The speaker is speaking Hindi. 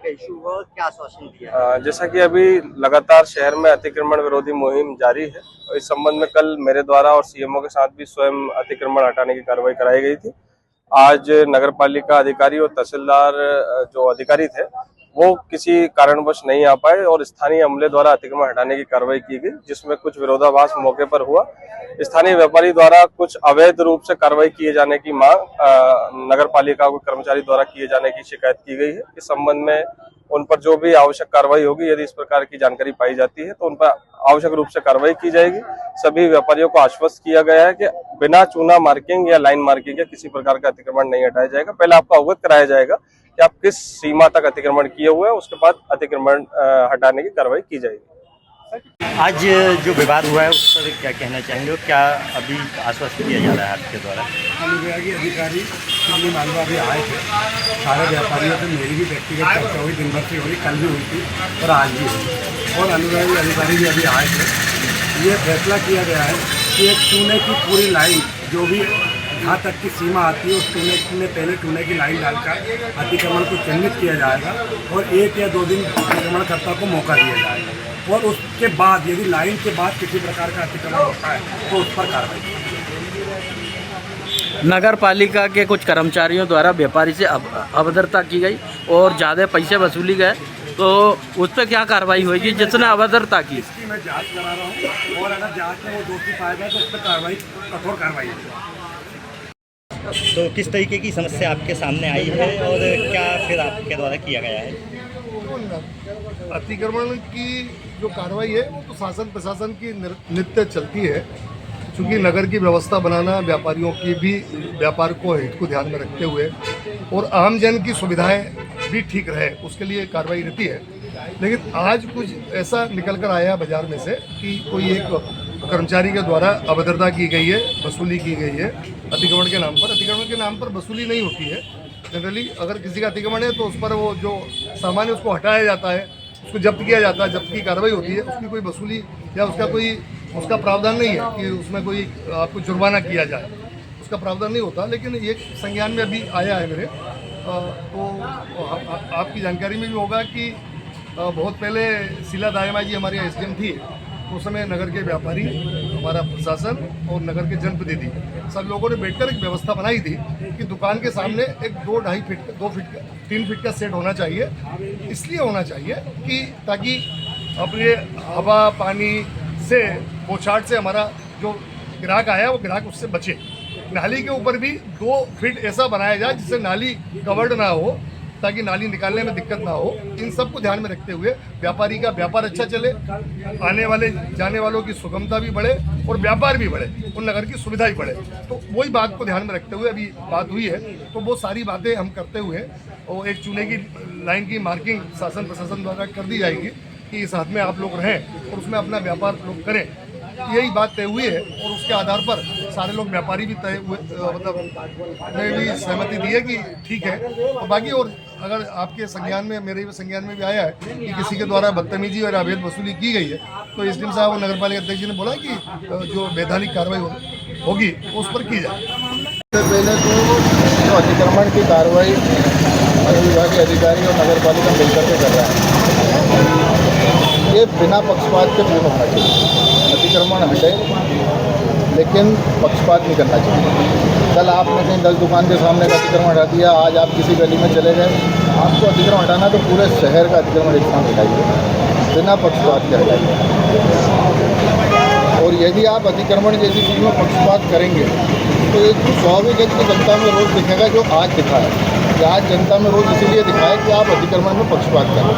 का इशू हुआ और क्या आश्वासन दिया? जैसा कि अभी लगातार शहर में अतिक्रमण विरोधी मुहिम जारी है और इस संबंध में कल मेरे द्वारा और सीएमओ के साथ भी स्वयं अतिक्रमण हटाने की कार्रवाई कराई गई थी। आज नगर पालिका अधिकारी और तहसीलदार जो अधिकारी थे वो किसी कारणवश नहीं आ पाए और स्थानीय अमले द्वारा अतिक्रमण हटाने की कार्रवाई की गई, जिसमें कुछ विरोधाभास मौके पर हुआ। स्थानीय व्यापारी द्वारा कुछ अवैध रूप से कार्रवाई किए जाने की मांग नगर पालिका के कर्मचारी द्वारा किए जाने की शिकायत की गई है। इस संबंध में उन पर जो भी आवश्यक कार्रवाई होगी, यदि इस प्रकार की जानकारी पाई जाती है तो उन पर आवश्यक रूप से कार्रवाई की जाएगी। सभी व्यापारियों को आश्वस्त किया गया है कि बिना चूना मार्किंग या लाइन मार्किंग या किसी प्रकार का अतिक्रमण नहीं हटाया जाएगा। पहले आपको अवगत कराया जाएगा कि आप किस सीमा तक अतिक्रमण किए हुए हैं, उसके बाद अतिक्रमण हटाने की कार्रवाई की जाएगी। आज जो विवाद हुआ है उस पर क्या कहना चाहेंगे और क्या अभी आश्वस्त किया जा रहा है आपके द्वारा? अनुविभागीय अधिकारी दिल्ली मालवा भी आए थे। सारे व्यापारियों से मेरी भी व्यक्तिगत चर्चा हुई, दिन भर से हुई, कल भी हुई थी और आज भी हुई। और अनुविभागीय अधिकारी भी अभी आए थे। ये फैसला किया गया है कि एक चूने की पूरी लाइन जो भी जहाँ तक की सीमा आती है उस चूने में पहले चूने की लाइन डालकर अतिक्रमण को चिन्हित किया जाएगा और 1 या 2 दिन अतिक्रमणकर्ता को मौका दिया जाएगा और उसके बाद यदि लाइन के बाद किसी प्रकार का अतिक्रमण होता है तो उस पर कार्रवाई। नगर पालिका के कुछ कर्मचारियों द्वारा व्यापारी से अभद्रता की गई और ज़्यादा पैसे वसूली गए, तो उस पर क्या कार्रवाई होगी जिसने अभद्रता की? इसकी मैं जांच करा रहा हूँ और अगर जांच में वो दोषी पाया जाए तो उस पर कार्रवाई, कठोर कार्रवाई होगी। तो किस तरीके की समस्या आपके सामने आई है और क्या फिर आपके द्वारा किया गया है? अतिक्रमण की जो कार्रवाई है वो तो शासन प्रशासन की नित्य चलती है, क्योंकि नगर की व्यवस्था बनाना व्यापारियों की भी व्यापार को हित को ध्यान में रखते हुए और आम जन की सुविधाएं भी ठीक रहे उसके लिए कार्रवाई रहती है। लेकिन आज कुछ ऐसा निकल कर आया बाजार में से कि कोई एक कर्मचारी के द्वारा अभद्रता की गई है, वसूली की गई है अतिक्रमण के नाम पर। अतिक्रमण के नाम पर वसूली नहीं होती है। जनरली अगर किसी का अतिक्रमण है तो उस पर वो जो सामान है उसको हटाया जाता है, उसको जब्त किया जाता है, जब्त की कार्रवाई होती है। उसकी कोई वसूली या उसका प्रावधान नहीं है कि उसमें कोई आपको जुर्माना किया जाए, उसका प्रावधान नहीं होता। लेकिन ये संज्ञान में अभी आया है मेरे, तो आपकी जानकारी में भी होगा कि बहुत पहले शीला दायमा जी हमारी SDM थी, उस समय नगर के व्यापारी, हमारा प्रशासन और नगर के जनप्रतिनिधि सब लोगों ने बैठकर एक व्यवस्था बनाई थी कि दुकान के सामने एक 2-2.5 फीट, 2 फीट का, 3 फीट का सेट होना चाहिए। इसलिए होना चाहिए कि ताकि अपने हवा पानी से पोछाट से हमारा जो ग्राहक आया वो ग्राहक उससे बचे। नाली के ऊपर भी 2 फीट ऐसा बनाया जाए जिससे नाली कवर्ड ना हो, ताकि नाली निकालने में दिक्कत ना हो। इन सब को ध्यान में रखते हुए व्यापारी का व्यापार अच्छा चले, आने वाले जाने वालों की सुगमता भी बढ़े और व्यापार भी बढ़े और नगर की सुविधा भी बढ़े। तो वही बात को ध्यान में रखते हुए अभी बात हुई है, तो वो सारी बातें हम करते हुए और एक चूने की लाइन की मार्किंग शासन प्रशासन द्वारा कर दी जाएगी कि इस हाथ में आप लोग रहें और उसमें अपना व्यापार लोग करें। यही बात तय हुई है और उसके आधार पर सारे लोग व्यापारी भी तय हुए, मतलब ने भी सहमति दी है कि ठीक है। और बाकी और अगर आपके संज्ञान में, मेरे संज्ञान में भी आया है कि किसी के द्वारा बदतमीजी और अवैध वसूली की गई है, तो SDM साहब और नगर पालिका अध्यक्ष जी ने बोला कि जो वैधानिक कार्रवाई होगी उस पर की जाए। पहले तो अतिक्रमण की कार्रवाई विभागीय अधिकारी और नगर पालिका मिलकर के कर रहा है, ये बिना पक्षपात के पूर्ण होना चाहिए। अतिक्रमण हटे लेकिन पक्षपात नहीं करना चाहिए। कल आपने कहीं 10 दुकान के सामने का अतिक्रमण हटा दिया, आज आप किसी गली में चले गए, आपको अतिक्रमण हटाना तो पूरे शहर का अतिक्रमण एक साथ हटाइए, बिना पक्षपात के हटाइए। और यदि आप अतिक्रमण जैसी चीज़ में पक्षपात करेंगे तो एक स्वाभाविक है कि जनता में रोज दिखेगा जो आज दिखा है कि आज जनता में रोज इसीलिए दिखा है कि आप अतिक्रमण में पक्षपात करें।